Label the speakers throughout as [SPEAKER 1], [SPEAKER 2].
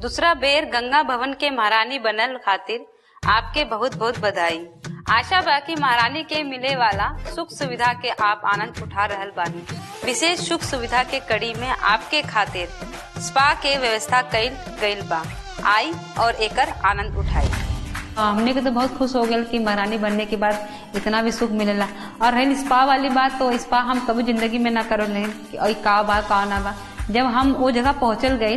[SPEAKER 1] दूसरा बेर गंगा भवन के महारानी बनल खातिर आपके बहुत बहुत बधाई। आशा बा कि महारानी के मिले वाला सुख सुविधा के आप आनंद उठा रहल बानी। विशेष सुख सुविधा के कड़ी में आपके खातिर स्पा के व्यवस्था कइल गइल बा। आई और एकर आनंद उठाई। हमने के तो बहुत खुश हो गए कि महारानी बनने के बाद इतना भी सुख मिलेला। और रही स्पा वाली बात, तो स्पा हम कभी जिंदगी में ना करो नहीं का बा का ना बा। जब हम वो जगह पहुंचल गए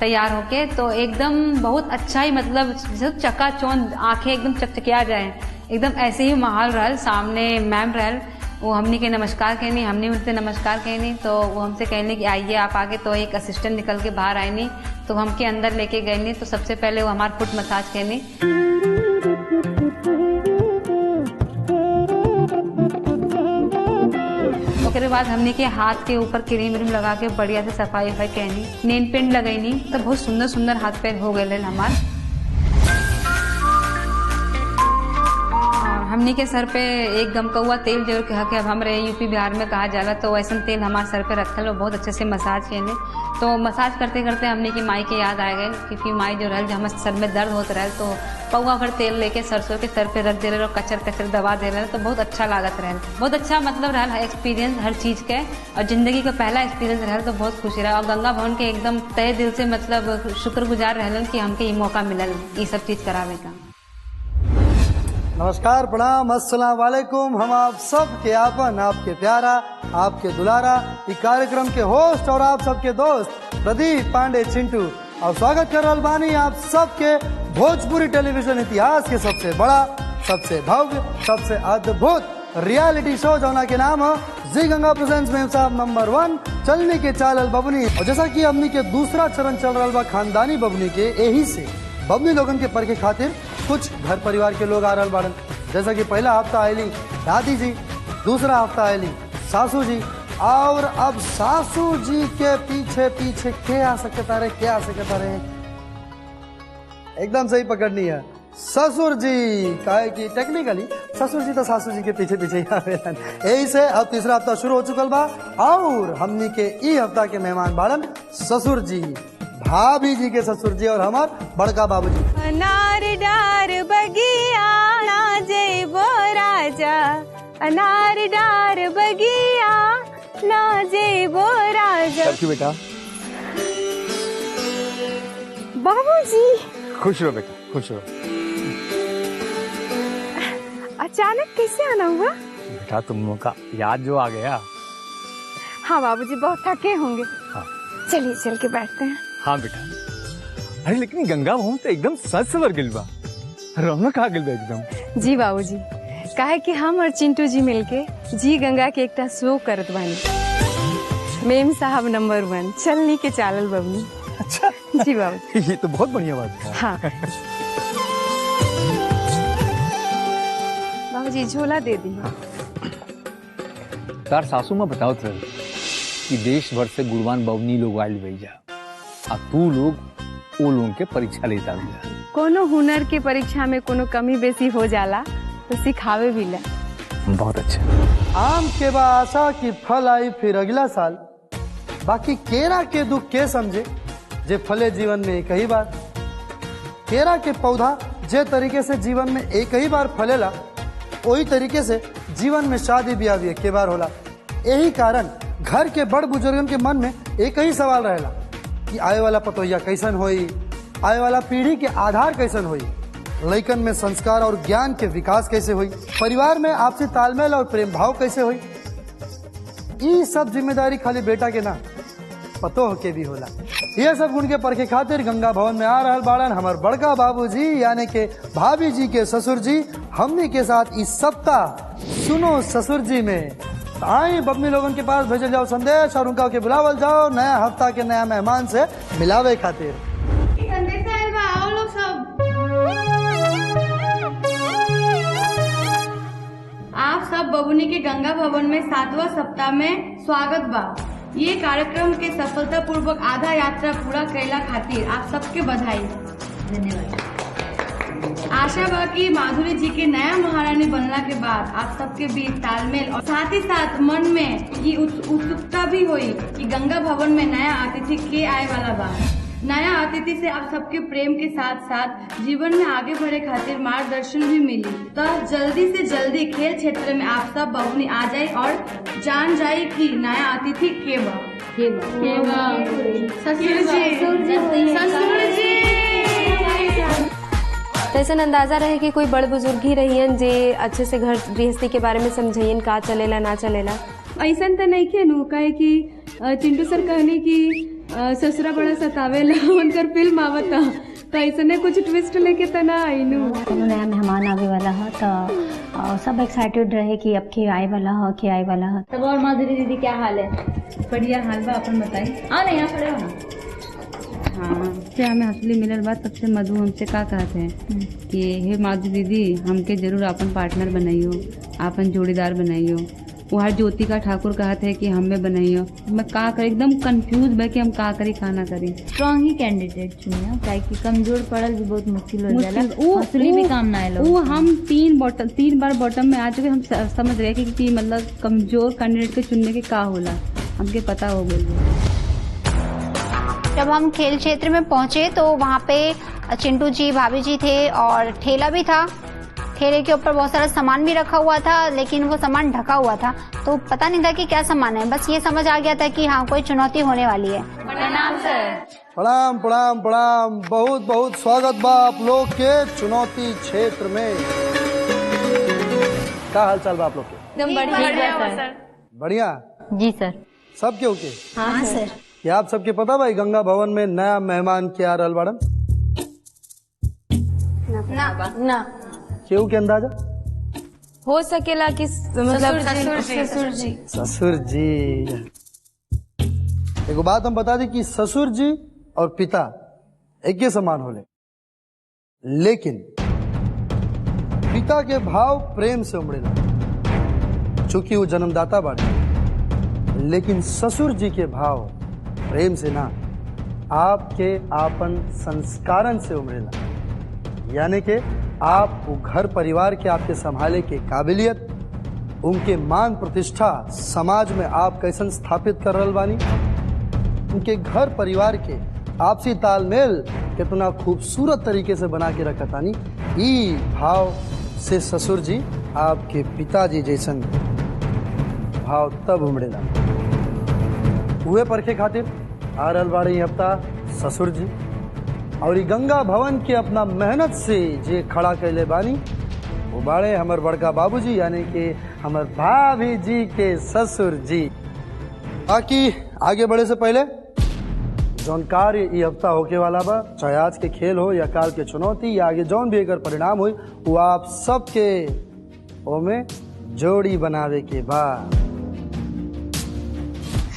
[SPEAKER 1] तैयार होके, तो एकदम बहुत अच्छा ही, मतलब चकाचौंध, आंखें एकदम चकचकिया जाए, एकदम ऐसे ही माहौल रहल। सामने मैम रहल, वो हमनी के नमस्कार कहनी, हमने उनसे नमस्कार कहनी, तो वो हमसे कहने कि आइए आप आगे। तो एक असिस्टेंट निकल के बाहर आईनी, तो हमके अंदर लेके गईनी। तो सबसे पहले वो हमारा फुट मसाज कहनी। उसके बाद हमने के हाथ के ऊपर क्रीम लगा के बढ़िया से सफाई कहनी, नेल पेंट लगैनी। तो बहुत सुंदर सुंदर हाथ पैर हो गए हमार। हमनी के सर पे एक गमकौआ तेल जरूर कहा कि अब हमारे यूपी बिहार में कहा जाला, तो वैसा तेल हमारे सर पे रखल और बहुत अच्छे से मसाज किए। तो मसाज करते करते हमने की माई के याद आ गए, क्योंकि माई जो रहल, जब हमारे सर में दर्द होता रहे, तो पौवा भर तेल लेके सरसों के सर पे रख दे रहे और कचर कचर दबा दे रहे। तो बहुत अच्छा लागत रहे, बहुत अच्छा मतलब रहल एक्सपीरियंस हर चीज के। और जिंदगी का पहला एक्सपीरियंस रहल, तो बहुत खुशी रहा। और गंगा भवन के एकदम तहे दिल से मतलब शुक्रगुजार रहलन कि हमके ये मौका मिलल ये सब चीज करावे का।
[SPEAKER 2] नमस्कार, प्रणाम, अस्सलाम वालेकुम। हम आप सब के आपन, आपके प्यारा, आपके दुलारा, इस कार्यक्रम के होस्ट और आप सबके दोस्त प्रदीप पांडे चिंटू, और स्वागत कर रहा बानी आप सबके भोजपुरी टेलीविजन इतिहास के सबसे बड़ा, सबसे भव्य, सबसे अद्भुत रियलिटी शो जौना के नाम है जी गंगा प्रेजेंट्स में साहब नंबर 1 चलनी के चालल बबनी। और जैसा कि हमनी के दूसरा चरण चल रहा बा खानदानी बबनी के, यही से बबनी लोगन के पर के खातिर कुछ घर परिवार के लोग आ रहा बाड़न। जैसा कि पहला हफ्ता आयली दादी जी, दूसरा हफ्ता आयली सासू जी, और अब सासू जी के पीछे पीछे के आ सकता रहे, क्या आ सकता रहे, एकदम सही पकड़नी है, ससुर जी। काहे कि टेक्निकली ससुर जी तो सासू जी के पीछे पीछे ही आवेलन। यही से अब तीसरा हफ्ता शुरू हो चुकल बा, और हमनी के ई हफ्ता के मेहमान बाड़न ससुर जी, भाभी जी के ससुर जी और हमार बड़का बाबूजी।
[SPEAKER 3] अनार डार बगिया ना जेबो राजा, अनार डार बगिया ना जेबो राजा।
[SPEAKER 4] क्यों बेटा?
[SPEAKER 3] बाबूजी
[SPEAKER 4] खुश रहो बेटा, खुश रहो।
[SPEAKER 3] अचानक कैसे आना हुआ?
[SPEAKER 4] बेटा तुम लोगों का याद जो आ गया।
[SPEAKER 3] हाँ बाबूजी, बहुत थके होंगे।
[SPEAKER 4] हाँ
[SPEAKER 3] चलिए चल के बैठते हैं।
[SPEAKER 4] हाँ बेटा। अरे लेकिन गंगा भवन तो एकदम सज सवर गिल बा, रौनक आ गिल बा एकदम।
[SPEAKER 3] जी बाबूजी, काहे कि हम और चिंटू जी मिलके जी गंगा के एकटा शो करत बानी। मेम साहब नंबर 1 चलनी के चालल बबनी।
[SPEAKER 4] अच्छा
[SPEAKER 3] जी बाबूजी।
[SPEAKER 4] ये तो बहुत बढ़िया बात है।
[SPEAKER 3] हाँ बाबूजी, झोला दे दी।
[SPEAKER 4] तार सासू माँ बताओ थे कि देश भर से गुणवान बवनी लोग आयल भैया, आ तू लोग वो लोगों के परीक्षा लेता भैया।
[SPEAKER 3] कोनो हुनर के परीक्षा में कोनो कमी बेसी हो जाला तो सिखावे भी ला।
[SPEAKER 4] बहुत अच्छा।
[SPEAKER 2] आम के बा आशा की फल आई फिर अगला साल, बाकी केरा के दुख के समझे जे फले जीवन में एक ही बार। केरा के पौधा जे तरीके से जीवन में एक ही बार फलेला, वही तरीके से जीवन में शादी ब्याह भी एक बार होला। यही कारण घर के बड़ बुजुर्गन के मन में एक ही सवाल रहेला कि आए वाला पतोहिया कैसन होई, आए वाला पीढ़ी के आधार कैसन होई, लइकन में संस्कार और ज्ञान के विकास कैसे हुई, परिवार में आपसी तालमेल और प्रेम भाव कैसे हुई। ये सब जिम्मेदारी खाली बेटा के ना, पतोह के भी होला। ये सब गुण के परखे खातिर गंगा भवन में आ रहल बाड़न हमार बड़का बाबूजी, यानी के भाभी जी के ससुर जी, हमने के साथ इस सप्ताह सुनो ससुर जी में। आई बबनी लोगन के पास भेजल जाओ संदेश और उनका के बुलावल जाओ नया हफ्ता के नया मेहमान से मिलावे खातिर।
[SPEAKER 3] संदेश आयल बा, आओ लोग सब। आप सब बबुनी के गंगा भवन में 7वां सप्ताह में स्वागत बा। ये कार्यक्रम के सफलता पूर्वक आधा यात्रा पूरा कैला खातिर आप सबके बधाई, धन्यवाद। आशा बा कि माधुरी जी के नया महारानी बनला के बाद आप सबके बीच तालमेल और साथ ही साथ मन में ये उत्सुकता भी हुई कि गंगा भवन में नया अतिथि के आए वाला बा। नया अतिथि से आप सबके प्रेम के साथ साथ जीवन में आगे बढ़े खातिर मार्गदर्शन भी मिली। तो जल्दी से जल्दी खेल क्षेत्र में आप सब बबुनी आ जाए और जान जाए कि नया अतिथि के बा। ससुर जी
[SPEAKER 5] तैसन अंदाजा रहे कि कोई बड़ बुजुर्ग ही रहियन जे अच्छे से घर गृहस्थी के बारे में समझाइयन का चलेला ना चलेला।
[SPEAKER 6] ऐसा तो नहीं के नु कहे कि चिंटू सर कहने की ससुरा बड़ा सतावेला उनकर फिल्म आवता तो ऐसा कुछ ट्विस्ट लेके तो ना आई नु।
[SPEAKER 7] नया मेहमान आवे वाला है तो सब एक्साइटेड रहे कि अब के आए वाला है के आए वाला है।
[SPEAKER 8] तब और माधुरी दीदी क्या हाल है?
[SPEAKER 3] बढ़िया हाल बा, अपन बताई।
[SPEAKER 8] हाँ नहीं यहाँ खड़े हो ना।
[SPEAKER 6] हाँ से हमें हंसली मिलल बात तब से मधु हमसे का कहते हैं कि हे माधु दीदी हमके जरूर अपन पार्टनर बनाइयो, अपन जोड़ीदार बनाइयो। वहाँ ज्योति का ठाकुर कहते हैं कि हमें बनाइयो। मैं का करी, एकदम कंफ्यूज बा कि हम का करी का ना करी।
[SPEAKER 8] स्ट्रॉन्ग ही कैंडिडेट चुनिए काहे कि कमजोर पड़ल भी बहुत मुश्किल हो जाला। हंसली भी काम ना आएलो।
[SPEAKER 6] वो हम 3 बार बॉटम में आ चुके, हम समझ गए कि मतलब कमजोर कैंडिडेट के चुनने के का होला, हमके पता हो गई।
[SPEAKER 9] जब हम खेल क्षेत्र में पहुंचे तो वहाँ पे चिंटू जी भाभी जी थे और ठेला भी था। ठेले के ऊपर बहुत सारा सामान भी रखा हुआ था लेकिन वो सामान ढका हुआ था तो पता नहीं था कि क्या सामान है। बस ये समझ आ गया था कि हाँ कोई चुनौती होने वाली है।
[SPEAKER 8] प्रणाम सर।
[SPEAKER 2] प्रणाम प्रणाम प्रणाम, बहुत बहुत स्वागत बा आप लोग के चुनौती क्षेत्र में। क्या हाल चाल बा आप लोग के?
[SPEAKER 5] एकदम बढ़िया
[SPEAKER 8] सर।
[SPEAKER 2] बढ़िया
[SPEAKER 8] जी सर।
[SPEAKER 2] सब के ओके?
[SPEAKER 7] हाँ सर।
[SPEAKER 2] क्या आप सबके पता भाई गंगा भवन में नया मेहमान क्या आ रहल बाड़न?
[SPEAKER 7] ना
[SPEAKER 2] केहू के अंदाजा?
[SPEAKER 5] हो सकेला कि मतलब
[SPEAKER 2] ससुर जी। एगो बात हम बता दी कि ससुर जी और पिता एक ही समान होले, लेकिन पिता के भाव प्रेम से उमड़ेला चूंकि वो जन्मदाता बाड़े, लेकिन ससुर जी के भाव प्रेम से ना आपके आपन संस्कारन से उमड़ेला। यानी कि आप वो घर परिवार के आपके संभाले के काबिलियत, उनके मान प्रतिष्ठा समाज में आप कैसन स्थापित कर रहल बानी, उनके घर परिवार के आपसी तालमेल कितना खूबसूरत तरीके से बना के रखतानी, ई भाव से ससुर जी आपके पिताजी जैसन भाव तब उमड़ेला। हुए परखे खातिर आ रहल बाड़ी हफ्ता ससुर जी और गंगा भवन के अपना मेहनत से जे खड़ा कैले बानी वो बाड़े हमर बड़का बाबूजी यानी कि हमर भाभी जी के ससुर जी। बाकी आगे बढ़े से पहले जौन कार्य ये हफ्ता होके वाला बा, चाहे आज के खेल हो या काल के चुनौती या आगे जौन भी एकर परिणाम हुई, वो आप सबके ओमे जोड़ी बनावे के बाद।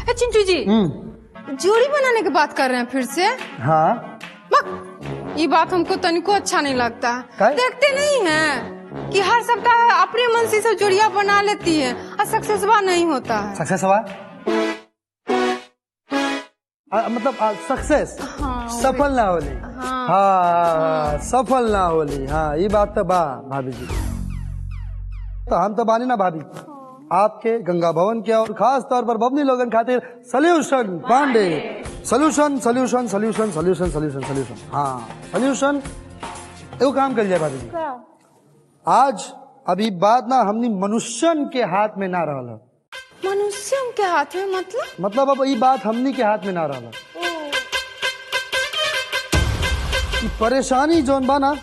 [SPEAKER 10] चिंटू जी जोड़ी बनाने की बात कर रहे हैं फिर से?
[SPEAKER 2] हाँ
[SPEAKER 10] ये बात हमको तनिको अच्छा नहीं लगता। देखते नहीं हैं कि हर सप्ताह अपने मन से सब जोड़ियां बना लेती है और सक्सेसफुल नहीं होता है।
[SPEAKER 2] सक्सेसफुल मतलब सक्सेस सफल ना होली। हाँ सफल ना होली। हाँ ये बात तो बा भाभी जी, तो हम तो बानी ना भाभी आपके गंगा भवन के और खास तौर पर बबनी लोगन खातिर solution Pandey. Solution solution solution solution solution solution. हाँ सॉल्यूशन एगो काम कर जाए भाभी जी। आज अभी बात ना हमनी मनुष्यन के हाथ में ना रहल है।
[SPEAKER 10] मनुष्यों के हाथ में
[SPEAKER 2] मतलब अब ये बात हमनी के हाथ में ना रहल है। परेशानी जोन बा ना,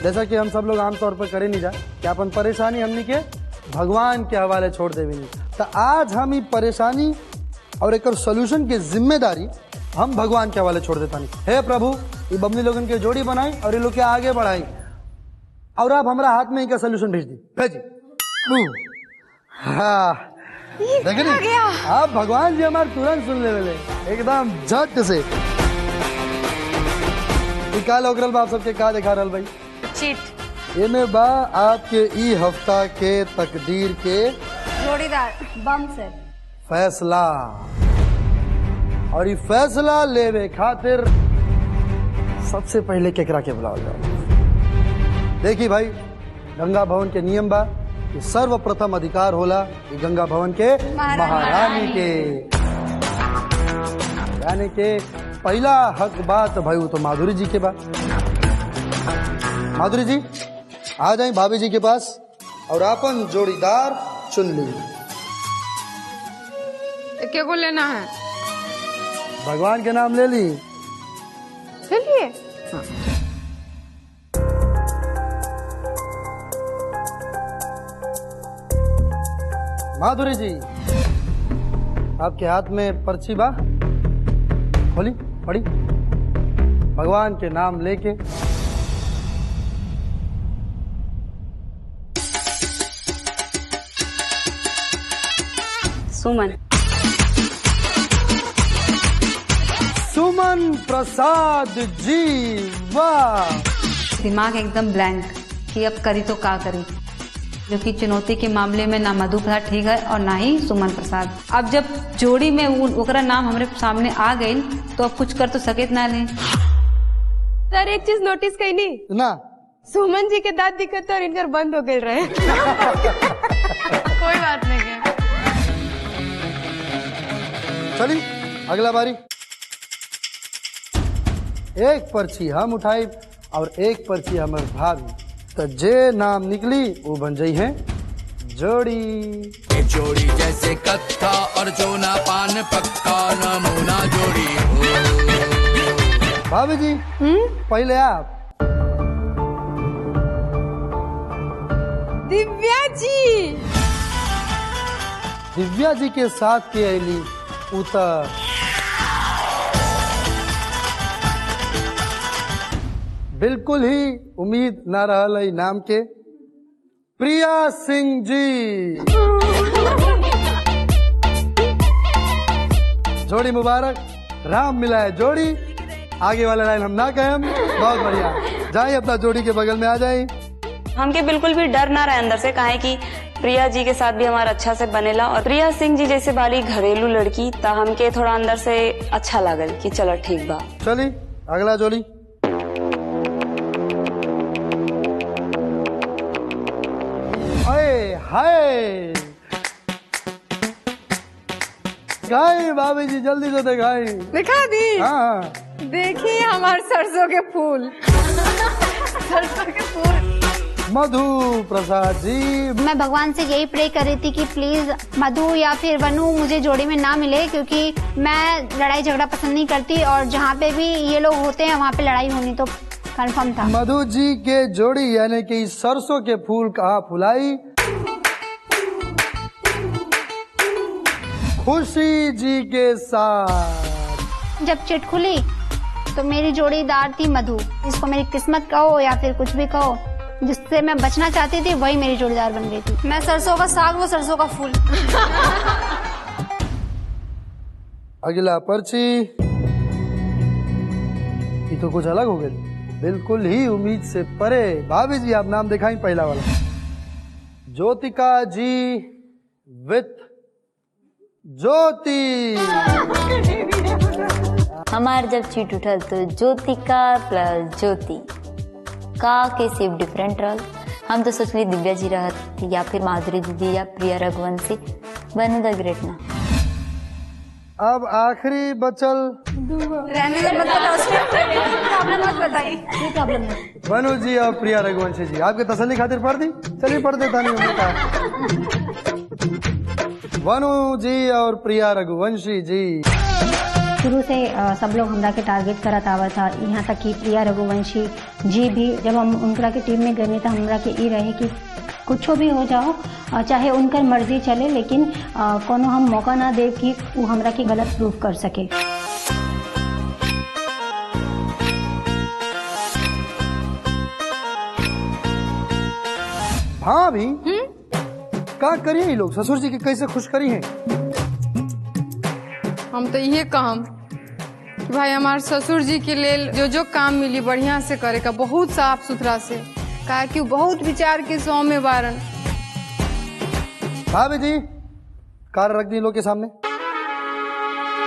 [SPEAKER 2] जैसा कि हम सब लोग आमतौर पर करे नहीं जा कि अपन परेशानी हमनी के भगवान के हवाले छोड़ देवी नहीं, तो आज हम ये परेशानी और एक सोल्यूशन की जिम्मेदारी हम भगवान के हवाले छोड़ देता नहीं। हे प्रभु ये बबनी लोगन के जोड़ी बनाई और ये लोग के आगे बढ़ाई और आप हमारा हाथ में इनका सोल्यूशन भेज दी भेजी। हाँ देखिए आप भगवान जी हमारे तुरंत सुन ले वाले एकदम झट से। का लोग आप सबके का दिखा रहा भाई
[SPEAKER 5] चीट
[SPEAKER 2] इन्हें बा आपके ई हफ्ता के तकदीर के
[SPEAKER 9] जोड़ीदार बम सर
[SPEAKER 2] फैसला, और ये फैसला लेवे खातिर सबसे पहले केकरा के बुलाओ जाओ। देखिए भाई गंगा भवन के नियम बा कि सर्वप्रथम अधिकार होला ये गंगा भवन के महारानी के, यानी के पहला हक बात भाई वो तो माधुरी जी के पास। माधुरी जी आ जाए भाभी जी के पास और अपन जोड़ीदार चुन ली।
[SPEAKER 10] क्या को लेना है?
[SPEAKER 2] भगवान के नाम ले ली।
[SPEAKER 10] चलिए। हाँ।
[SPEAKER 2] माधुरी जी आपके हाथ में पर्ची बा, खोली पढ़ी। भगवान के नाम लेके
[SPEAKER 1] सुमन।
[SPEAKER 2] सुमन प्रसाद जी, वाह।
[SPEAKER 1] दिमाग एकदम ब्लैंक कि अब करी तो का करी, क्योंकि चुनौती के मामले में ना मधु प्रसाद ठीक है और ना ही सुमन प्रसाद। अब जब जोड़ी में ओकरा नाम हमारे सामने आ गई तो अब कुछ कर तो सके ना ले।
[SPEAKER 5] सर एक चीज नोटिस कईनी
[SPEAKER 2] ना,
[SPEAKER 5] सुमन जी के दांत दिखत और इनकर बंद हो गए रहे।
[SPEAKER 10] कोई बात नहीं है।
[SPEAKER 2] चली अगला बारी। एक पर्ची हम उठाई और एक पर्ची हमारे भाभी, तो जे नाम निकली वो बन जाई है जोड़ी।
[SPEAKER 11] जोड़ी जैसे कत्था और जोना पान पक्का नमूना जोड़ी हो।
[SPEAKER 2] भाभी जी पहले आप।
[SPEAKER 10] दिव्या जी।
[SPEAKER 2] दिव्या जी के साथ के अली उतर बिल्कुल ही उम्मीद ना रहल है नाम के प्रिया सिंह जी। जोड़ी मुबारक, राम मिला है जोड़ी। आगे वाला लाइन हम ना कहें, बहुत बढ़िया। जाइए अपना जोड़ी के बगल में आ जाइए।
[SPEAKER 12] हमके बिल्कुल भी डर ना रहे अंदर से, काहे कि प्रिया जी के साथ भी हमारा अच्छा से बनेला और प्रिया सिंह जी जैसे बाली घरेलू लड़की ता हमके थोड़ा अंदर से अच्छा लागल कि चलो ठीक बा।
[SPEAKER 2] चली अगला जोड़ी। हाय हाय, गाय भाभी जी जल्दी से दिखाई।
[SPEAKER 10] दिखा दी।
[SPEAKER 2] हाँ
[SPEAKER 10] देखिए हमारे सरसों के फूल। सरसों के फूल।
[SPEAKER 2] मधु प्रसाद जी।
[SPEAKER 9] मैं भगवान से यही प्रे कर रही थी कि प्लीज मधु या फिर वनु मुझे जोड़ी में ना मिले, क्योंकि मैं लड़ाई झगड़ा पसंद नहीं करती और जहाँ पे भी ये लोग होते हैं वहाँ पे लड़ाई होनी तो कंफर्म था।
[SPEAKER 2] मधु जी के जोड़ी यानी कि सरसों के फूल कहाँ फुलाई। खुशी जी के साथ।
[SPEAKER 9] जब चिट खुली तो मेरी जोड़ीदार थी मधु। इसको मेरी किस्मत कहो या फिर कुछ भी कहो, जिससे मैं बचना चाहती थी वही मेरी जोड़ीदार बन गई थी।
[SPEAKER 3] मैं सरसों का साग, वो सरसों का फूल।
[SPEAKER 2] अगला पर्ची। ये तो कुछ अलग हो गई, बिल्कुल ही उम्मीद से परे। भाभी जी आप नाम दिखाई पहला वाला। ज्योतिका जी विथ ज्योति।
[SPEAKER 8] हमार जब चीट उठल तो ज्योतिका प्लस ज्योति का के सिर्फ डिफरेंट रहल। हम तो सोचली दिव्या जी रहत या फिर माधुरी दीदी या प्रिया रघुवंशी। वनु द ग्रेट ना।
[SPEAKER 2] अब आखिरी बचल वनु जी और प्रिया रघुवंशी जी। आपके तसल्ली खातिर पढ़ दी, चलिए पढ़ देता नहीं होता। वनु जी और प्रिया रघुवंशी जी।
[SPEAKER 7] शुरू से सब लोग हमरा के टारगेट करत आवा था, यहाँ तक कि प्रिया रघुवंशी जी भी। जब हम उनका के टीम में गए तो हमरा के ई रहे कि कुछ भी हो जाओ, चाहे उनकर मर्जी चले, लेकिन कोनो हम मौका ना दे कि वो हमरा के गलत प्रूव कर सके।
[SPEAKER 2] हाँ भी क्या करिए ये लोग, ससुर जी के कैसे खुश करी हैं।
[SPEAKER 10] हम तो ये काम कि भाई हमारे ससुर जी के लिए जो जो काम मिली बढ़िया से करे का, बहुत साफ सुथरा से, कहा कि बहुत विचार के सौम्य बारन।
[SPEAKER 2] भाभी जी कार रख दी लोग के सामने।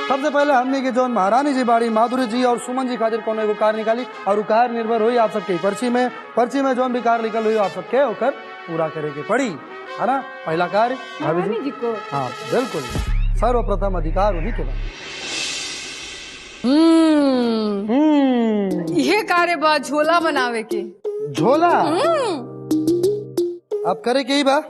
[SPEAKER 2] सबसे पहले हमने के जो महारानी जी बाड़ी माधुरी जी और सुमन जी खातिर कोनो एगो कार निकाली और वो कार निर्भर हुई आप सबके पर्ची में जो भी कार निकल हुई आप सबके होकर पूरा करे के पड़ी, है ना। पहला कार्य भाभी जी को। हाँ बिल्कुल, सर्वप्रथम अधिकार उन्हीं के बाद।
[SPEAKER 10] रे बा झोला बनावे के।
[SPEAKER 2] झोला अब करे के ही बा।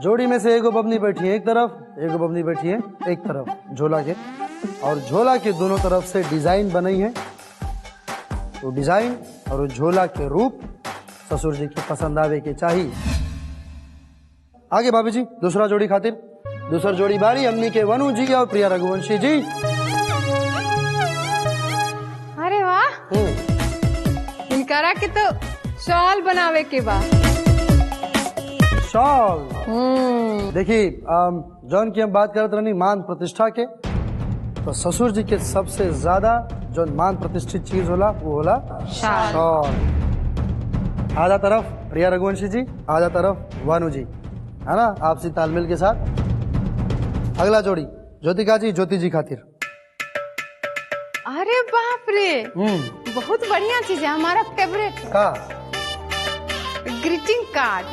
[SPEAKER 2] जोड़ी में से एगो बबनी बैठी है एक तरफ, एगो बबनी बैठी है एक तरफ झोला के, और झोला के दोनों तरफ से डिजाइन बनाई है। तो डिजाइन और वो झोला के रूप ससुर जी की पसंद आवे के चाहिए। आगे भाभी जी दूसरा जोड़ी खातिर, दूसरा जोड़ी बाड़ी हमनी के वनु जी और प्रिया रघुवंशी जी।
[SPEAKER 10] अरे वाह, इनकरा के तो शॉल बनावे के बा।
[SPEAKER 2] शॉल देखिए, जौन की हम बात करते रहनी मान प्रतिष्ठा के, तो ससुर जी के सबसे ज्यादा जो मान प्रतिष्ठित चीज होला वो होला शॉल। आधा तरफ प्रिया रघुवंशी जी, आधा तरफ वानु जी, है ना, आपसी तालमेल के साथ। अगला जोड़ी ज्योतिका जी ज्योति जी खातिर।
[SPEAKER 10] अरे बाप रे, बहुत बढ़िया चीज है, हमारा फेवरेट
[SPEAKER 2] का
[SPEAKER 10] ग्रीटिंग कार्ड।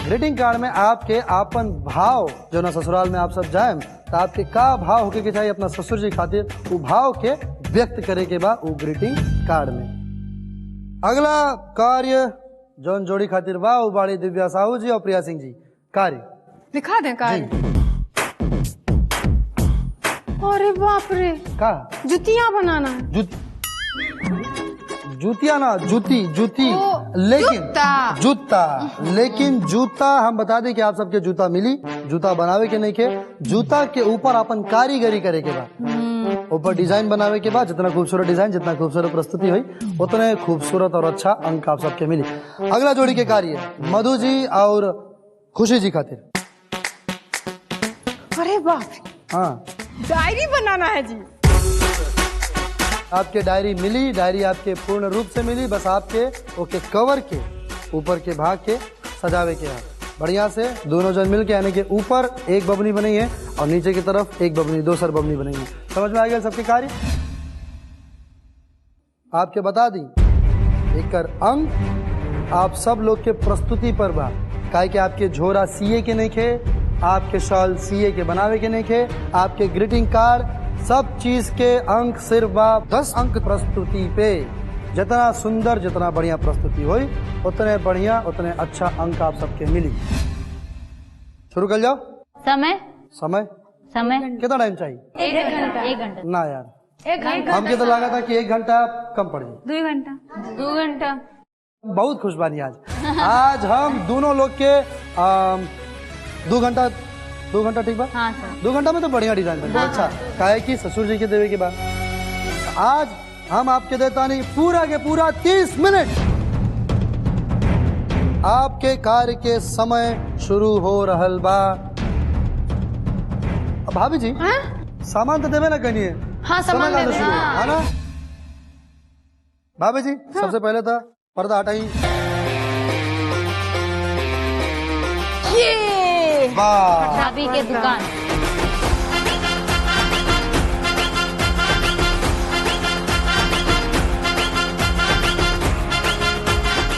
[SPEAKER 2] ग्रीटिंग कार्ड में आपके आपन भाव जो ना ससुराल में आप सब जाए तो आपके का भाव होके के चाहिए अपना ससुर जी खातिर, वो भाव के व्यक्त करे के बाद वो ग्रीटिंग कार्ड में। अगला कार्य जौन जोड़ी खातिर बा वो बाड़ी दिव्या साहू जी और प्रिया सिंह जी। कार्य
[SPEAKER 10] दिखा दें कार्य। अरे बाप रे,
[SPEAKER 2] का
[SPEAKER 10] जुतियां बनाना है।
[SPEAKER 2] जूतिया ना, जूती जूती, लेकिन जूता, लेकिन जूता हम बता दें कि आप सबके जूता मिली, जूता बनावे के नहीं के, जूता के ऊपर अपन कारीगरी करे के बाद, ऊपर डिजाइन बनावे के बाद जितना खूबसूरत डिजाइन, जितना खूबसूरत प्रस्तुति हुई उतने खूबसूरत और अच्छा अंक आप सबके मिली। अगला जोड़ी के कार्य मधु जी और खुशी जी खातिर।
[SPEAKER 10] अरे बाप,
[SPEAKER 2] हाँ,
[SPEAKER 10] डायरी बनाना है जी।
[SPEAKER 2] आपके डायरी मिली, डायरी आपके पूर्ण रूप से मिली, बस आपके ओके कवर के ऊपर के भाग के सजावे के हाथ बढ़िया से दोनों जन मिल के, यानी कि ऊपर एक बबनी बनी है और नीचे की तरफ एक बबनी, दोसर बबनी बनी है। समझ में आ गया सबके कार्य? आपके बता दी एक अंक आप सब लोग के प्रस्तुति पर बा, काहे कि आपके झोरा सीए के नहीं खे, आपके शॉल सीए के बनावे के नहीं खे, आपके ग्रीटिंग कार्ड सब चीज के अंक सिर्फ 10 अंक प्रस्तुति पे। जितना सुंदर जितना बढ़िया प्रस्तुति हुई उतने बढ़िया उतने अच्छा अंक आप सबके मिली। शुरू कर जाओ।
[SPEAKER 8] समय
[SPEAKER 2] समय
[SPEAKER 8] समय
[SPEAKER 2] कितना टाइम चाहिए?
[SPEAKER 8] 1 घंटा। 1 घंटा
[SPEAKER 2] ना यार,
[SPEAKER 8] 1 घंटा।
[SPEAKER 2] हमके तो लगा था कि 1 घंटा कम पड़ जाए।
[SPEAKER 8] 2 घंटा। 2 घंटा।
[SPEAKER 2] बहुत खुश बानी आज हम दोनों लोग के 2 घंटा, 2 घंटा ठीक बा?
[SPEAKER 8] हाँ सर।
[SPEAKER 2] 2 घंटा में तो बढ़िया डिजाइन बन
[SPEAKER 8] हाँ,
[SPEAKER 2] अच्छा। काहे कि ससुर जी के देवे के बाद आज हम आपके देता नहीं पूरा के पूरा 30 मिनट आपके कार्य के समय शुरू हो रहल बा। भाभी जी सामान तो देवे ना कहीं है।
[SPEAKER 8] हाँ, सामान देवे,
[SPEAKER 2] है ना भाभी जी? सबसे पहले था पर्दा हटाई।
[SPEAKER 8] चाबी के दुकान।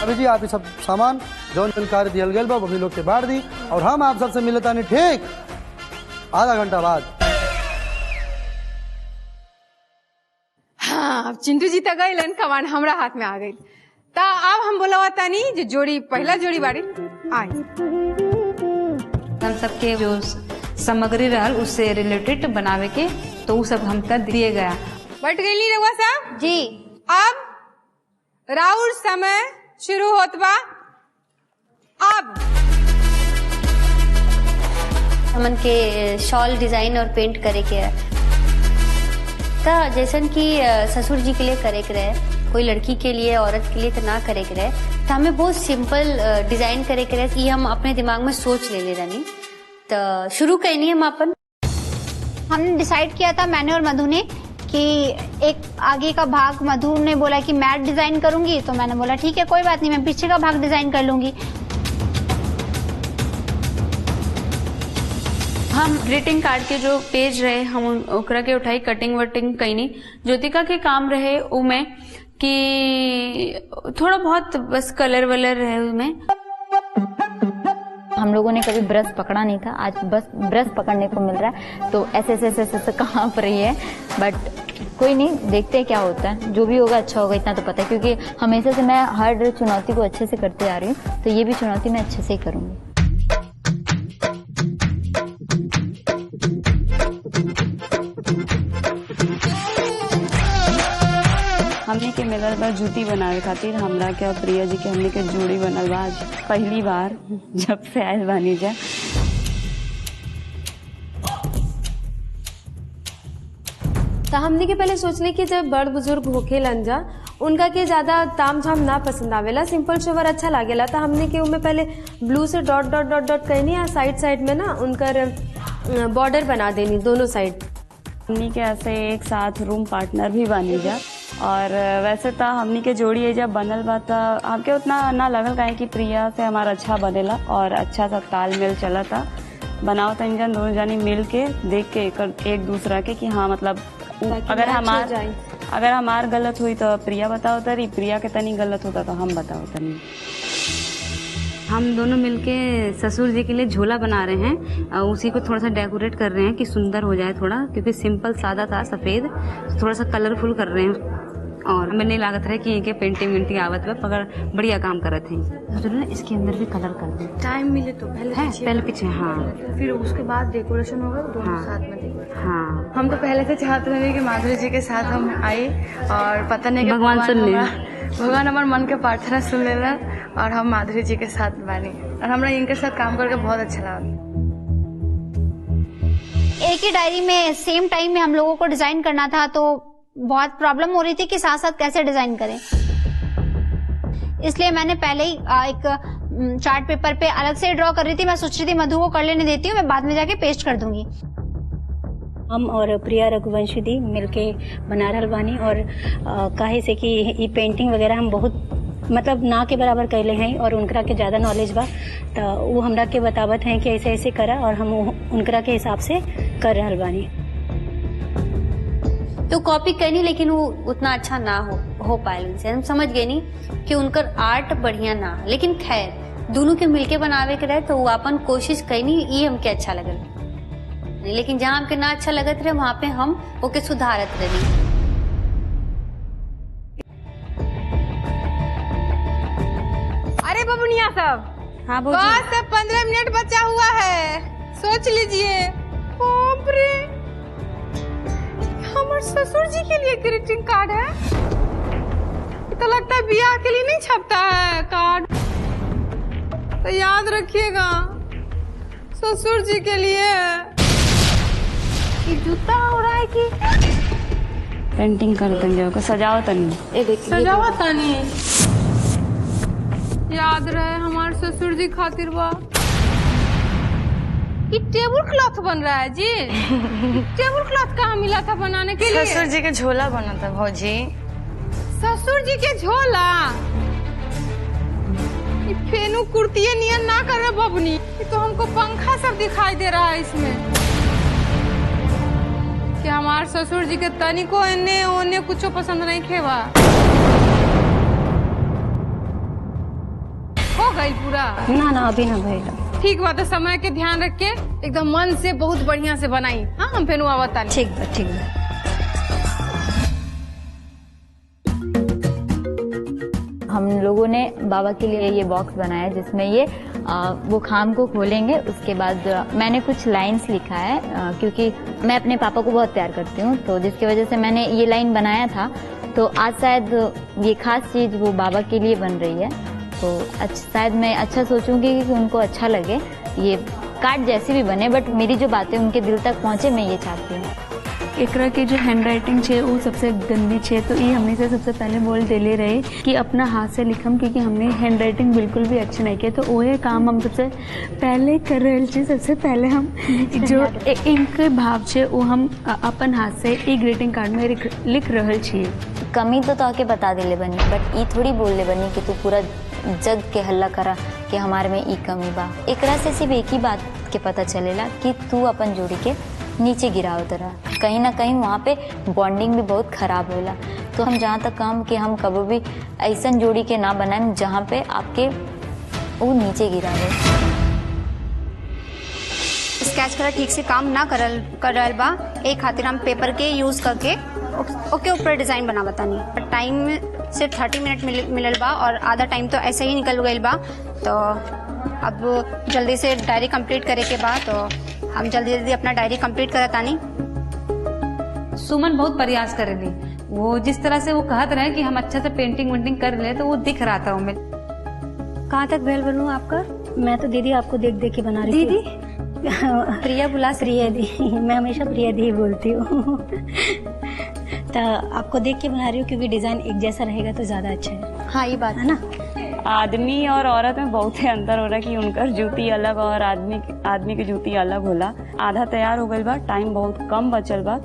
[SPEAKER 2] अभी जी आप सब सामान जौन कार्य दियल गल बा वो लोग के बांट दी और हम आप सबसे मिले तानी ठीक आधा घंटा बाद।
[SPEAKER 10] हाँ, चिंटू जी तो गई लन, कमान हमरा हाथ में आ गई। ता अब हम बोला तानी जो जोड़ी पहला जोड़ी बाड़ी आई,
[SPEAKER 1] हम सबके जो सामग्री रहल उससे रिलेटेड बनावे के, तो वो सब हमका दिए गया।
[SPEAKER 10] बट गई रघुआ साहब
[SPEAKER 9] जी।
[SPEAKER 10] अब राउर समय शुरू होत बा। अब
[SPEAKER 13] हमन के शॉल डिजाइन और पेंट करे के का जैसन कि ससुर जी के लिए करे के रहे, कोई लड़की के लिए औरत के लिए तो ना करे के रहे, तो हमें बहुत सिंपल डिजाइन करे के रहे। ये हम अपने दिमाग में सोच ले रानी, तो शुरू करनी हम अपन।
[SPEAKER 9] हमने डिसाइड किया था मैंने और मधु ने कि एक आगे का भाग मधु ने बोला कि मैट डिजाइन करूंगी, तो मैंने बोला ठीक है कोई बात नहीं, मैं पीछे का भाग डिजाइन कर लूंगी।
[SPEAKER 12] हम ग्रीटिंग कार्ड के जो पेज रहे हम ओकरा के उठाई, कटिंग वटिंग कईनी। ज्योतिका के काम रहे उमें कि थोड़ा बहुत बस कलर वलर रहे उसमें।
[SPEAKER 8] हम लोगों ने कभी ब्रश पकड़ा नहीं था, आज बस ब्रश पकड़ने को मिल रहा है, तो ऐसे कहाँ पर रही है, बट कोई नहीं, देखते हैं क्या होता है, जो भी होगा अच्छा होगा, इतना तो पता है, क्योंकि हमेशा से मैं हर चुनौती को अच्छे से करते आ रही हूँ, तो ये भी चुनौती मैं अच्छे से ही करूँगी।
[SPEAKER 12] हमने के मिलल बा जूती बनावे खातिर, हमरा के और प्रिया जी के हमने के जोड़ी बनल बा आज पहली बार जब से आयल बानी जा।
[SPEAKER 5] तो हमने के पहले सोचले कि जब बड़ बुजुर्ग होखे लंजा उनका के ज्यादा ताम झाम ना पसंद आवेला, सिंपल सोवर अच्छा लागेला, तो हमने के उनमें पहले ब्लू से डॉट डॉट डॉट डॉट कहनी है, साइड साइड में ना उनकर बॉर्डर बना देनी दोनों साइड।
[SPEAKER 12] हमनी के ऐसे एक साथ रूम पार्टनर भी बनी जा, और वैसे तो हमनी के जोड़ी है जब बनल बा तो हमके उतना ना लगल काहे कि प्रिया से हमारा अच्छा बनेला और अच्छा सा तालमेल चला था। बनाओ तो इंजन दोनों जानी मिल के देख के एक दूसरा के कि हाँ मतलब अगर हमार गलत हुई तो प्रिया बताओ तरी, प्रिया के तनी गलत होता तो हम बताओ तनी।
[SPEAKER 1] हम दोनों मिलके ससुर जी के लिए झोला बना रहे हैं और उसी को थोड़ा सा डेकोरेट कर रहे हैं कि सुंदर हो जाए थोड़ा, क्योंकि सिंपल सादा था सफेद, थोड़ा सा कलरफुल कर रहे हैं। और हमें नहीं लागत रहे कि इनके पेंटिंग आवत है, मगर बढ़िया काम करत हैं। तो ना इसके अंदर भी कलर कर दे,
[SPEAKER 3] टाइम मिले तो पहले
[SPEAKER 1] पीछे। हाँ,
[SPEAKER 3] फिर उसके बाद डेकोरेशन होगा, दोनों साथ में देखेंगे।
[SPEAKER 1] हाँ,
[SPEAKER 3] हम तो पहले से चाहते रहे कि माधुरी जी के साथ हम आए, और पता नहीं कि
[SPEAKER 1] भगवान सुन ले,
[SPEAKER 3] भगवान हमारे मन के प्रार्थना सुन लेना, और हम माधुरी जी के साथ बने, और हमारा इनके साथ काम करके बहुत अच्छा लगा।
[SPEAKER 9] एक ही डायरी में सेम टाइम में हम लोगों को डिजाइन करना था, तो बहुत प्रॉब्लम हो रही थी कि साथ साथ कैसे डिजाइन करें, इसलिए मैंने पहले ही एक चार्ट पेपर पे अलग से ड्रॉ कर रही थी। मैं सोच रही थी मधु को कर लेने देती हूँ, मैं बाद में जाके पेस्ट कर दूंगी।
[SPEAKER 7] हम और प्रिया रघुवंशी दी मिलके बना रहल बानी, और काहे से कि ये पेंटिंग वगैरह हम बहुत मतलब ना के बराबर कैले हैं, और उनकरा के ज़्यादा नॉलेज बा, तो वो हमरा के बतावत हैं कि ऐसे ऐसे करा, और हम उनकरा के हिसाब से कर रहल बानी।
[SPEAKER 13] तो कॉपी करनी, लेकिन वो उतना अच्छा ना हो पाए उनसे। हम समझ गए नहीं कि उनकर आर्ट बढ़िया ना, लेकिन खैर दोनों के मिलके बनावे के रहे तो वो अपन कोशिश करनी, ये हमके अच्छा लगल। लेकिन जहाँ हमके ना अच्छा लगत रहे वहाँ पे हम ओके सुधारत रही।
[SPEAKER 10] अरे बबुनिया सब,
[SPEAKER 5] हाँ
[SPEAKER 10] बस 15 मिनट बचा हुआ है, सोच लीजिए। बाप रे, हमारे ससुर जी के लिए ग्रीटिंग कार्ड है, तो लगता है ब्याह के लिए नहीं छपता है कार्ड, तो याद रखिएगा ससुर जी के लिए। ये जूता हो रहा है कि
[SPEAKER 12] पेंटिंग कर देंगे, सजाओ तनी,
[SPEAKER 10] सजावा तनी, याद रहे हमारे ससुर जी खातिर बा। ये टेबल क्लॉथ बन रहा है जी। टेबल क्लॉथ कहाँ मिला था बनाने के लिए?
[SPEAKER 3] ससुर जी के झोला बना था भौजी।
[SPEAKER 10] ससुर जी के झोला? ये फेनू कुर्तिये नियन ना करे बबनी, ये तो हमको पंखा सब दिखाई दे रहा है इसमें। कि हमारे ससुर जी के तनिको एने ओने कुछ पसंद नहीं खेवा। हो गई पूरा?
[SPEAKER 7] ना अभी ना भइल।
[SPEAKER 10] ठीक बात है, समय के ध्यान रख के एकदम मन से बहुत बढ़िया से बनाई। हाँ, हम फेनू आवता नहीं।
[SPEAKER 7] ठीक बा, ठीक बा।
[SPEAKER 8] हम लोगों ने बाबा के लिए ये बॉक्स बनाया जिसमें ये वो खाम को खोलेंगे। उसके बाद मैंने कुछ लाइंस लिखा है, क्योंकि मैं अपने पापा को बहुत प्यार करती हूँ, तो जिसकी वजह से मैंने ये लाइन बनाया था। तो आज शायद ये खास चीज़ वो बाबा के लिए बन रही है, तो शायद मैं अच्छा सोचूंगी कि उनको अच्छा लगे। ये कार्ड जैसी भी बने, बट मेरी जो बातें उनके दिल तक पहुँचे, मैं ये चाहती हूँ।
[SPEAKER 14] एकरा के जो हैंड राइटिंग छे वो सबसे गंदी छे, तो ये हमने से सबसे पहले बोल देले रहे कि अपना हाथ से लिखम, क्योंकि हमने हैंड राइटिंग बिल्कुल भी अच्छी नहीं किया। तो वही काम हम सबसे पहले कर रहे छे। सबसे पहले हम जो इंक भाव छे वो हम अपन हाथ से ई ग्रीटिंग कार्ड में लिख रहे छिए।
[SPEAKER 8] कमी तो आके बता देले बनी, बट ई थोड़ी बोलले बनी कि तू पूरा जग के हल्ला करा कि हमारे में ई कमी बा। एकरा से सिर्फ एक ही बात के पता चलेला कि तू अपन जोड़ी के नीचे गिराओ तरह, कहीं ना कहीं वहाँ पे बॉन्डिंग भी बहुत खराब होला। तो हम जहाँ तक काम कि हम कभी भी ऐसा जोड़ी के ना बनाए जहाँ पे आपके वो नीचे गिरावे।
[SPEAKER 9] स्केच कलर ठीक से काम ना कर रहल बा, एक खातिर हम पेपर के यूज करके ओके ऊपर डिजाइन बनावा तानी। टाइम सिर्फ 30 मिनट मिलल बा और आधा टाइम तो ऐसे ही निकल गईल बा। तो अब जल्दी से डायरी कंप्लीट करे के बाद तो हम जल्दी जल्दी अपना डायरी कंप्लीट करत तानी।
[SPEAKER 1] सुमन बहुत प्रयास करेली, वो जिस तरह से वो कहत रहे कि हम अच्छा से पेंटिंग वेंटिंग कर ले तो वो दिख रहा था उनमें।
[SPEAKER 9] कहाँ तक भेल बनू आपका?
[SPEAKER 7] मैं तो दीदी आपको देख देख के बना रही थी।
[SPEAKER 9] दीदी प्रिया बुला
[SPEAKER 7] प्रिया दी, मैं हमेशा प्रिया दी बोलती हूँ। तो आपको देख के बना रही हूँ क्योंकि डिजाइन एक जैसा रहेगा तो ज्यादा अच्छा है।
[SPEAKER 9] हाँ ये बात
[SPEAKER 7] है ना।
[SPEAKER 12] आदमी और औरत में बहुत ही अंतर हो रहा है कि उनकर जूती अलग और आदमी की जूती अलग होला। आधा तैयार हो गई बा, टाइम बहुत कम बचल बा,